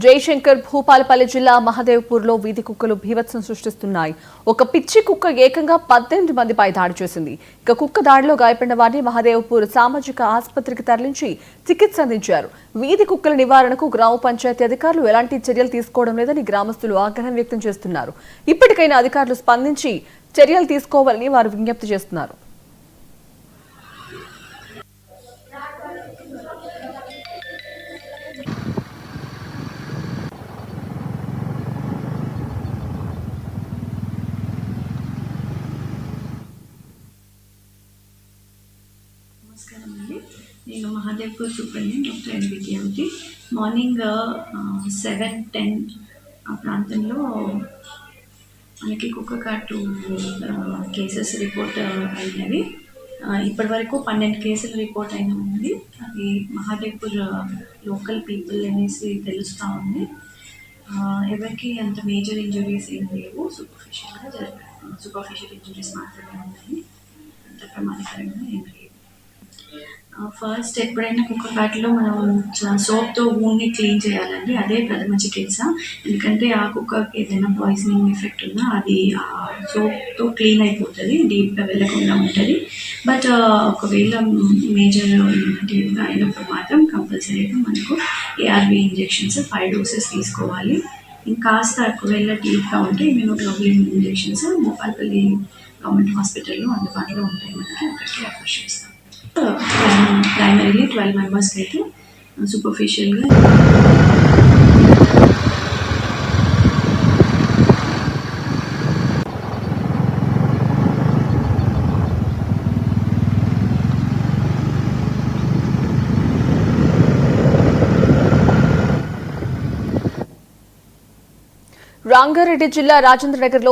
జయశంకర్ భూపాలపల్లి జిల్లా మహదేవ్పూర్లో వీధి కుక్కలు బీభత్సం సృష్టిస్తున్నాయి. ఒక పిచ్చి కుక్క ఏకంగా 18 మందిపై దాడి చేసింది. ఇక కుక్క దాడిలో గాయపడిన వారిని మహదేవ్పూర్ సామాజిక ఆసుపత్రికి తరలించి చికిత్స అందించారు. వీధి కుక్కల నివారణకు గ్రామ పంచాయతీ అధికారులు ఎలాంటి చర్యలు తీసుకోవడం లేదని గ్రామస్తులు ఆగ్రహం వ్యక్తం చేస్తున్నారు. ఇప్పటికైనా అధికారులు స్పందించి చర్యలు తీసుకోవాలని వారు విజ్ఞప్తి చేస్తున్నారు. నమస్కారం అండి. నేను Mahadevpur superintendent doctor N Vidyavathi. Morning 7:10 ఆ ప్రాంతంలో మనకి కుక్క కాటు కేసెస్ రిపోర్ట్ అయినవి. ఇప్పటి వరకు 12 కేసులు రిపోర్ట్ అయిన ఉంది. అది మహాదేవ్పూర్ లోకల్ పీపుల్ అనేసి తెలుస్తూ ఉంది. ఎవరికి అంత మేజర్ ఇంజరీస్ ఏం లేవు. సూపర్ఫిషియల్ ఇంజరీస్ మాత్రమే ఉన్నాయి. అంత ప్రమాదకరంగా ఏం లేవు. ఫస్ట్ ఎప్పుడైనా కుక్క కాటులో మనం సోప్తో ఊన్ని క్లీన్ చేయాలండి. అదే ప్రథమ చికిత్స. ఎందుకంటే ఆ కుక్కకి ఏదైనా పాయిజనింగ్ ఎఫెక్ట్ ఉన్నా అది ఆ సోప్తో క్లీన్ అయిపోతుంది, డీప్గా వెళ్ళకుండా ఉంటుంది. బట్ ఒకవేళ మేజర్ అయినప్పుడు మాత్రం కంపల్సరీగా మనకు ఏఆర్వి ఇంజెక్షన్స్ 5 డోసెస్ తీసుకోవాలి. ఇంకాస్త ఒకవేళ డీప్గా ఉంటే ఇమ్యూనోగ్లోబులిన్ ఇంజెక్షన్స్ భూపాలపల్లి గవర్నమెంట్ హాస్పిటల్లో అందుబాటులో ఉంటాయి. మనకి అక్కడికి రెఫర్ చేస్తాం. ప్రైమరీలీ 12 మెంబర్స్కి అయితే సూపర్ఫిషియల్గా రంగారెడ్డి జిల్లా రాజేంద్రనగర్లో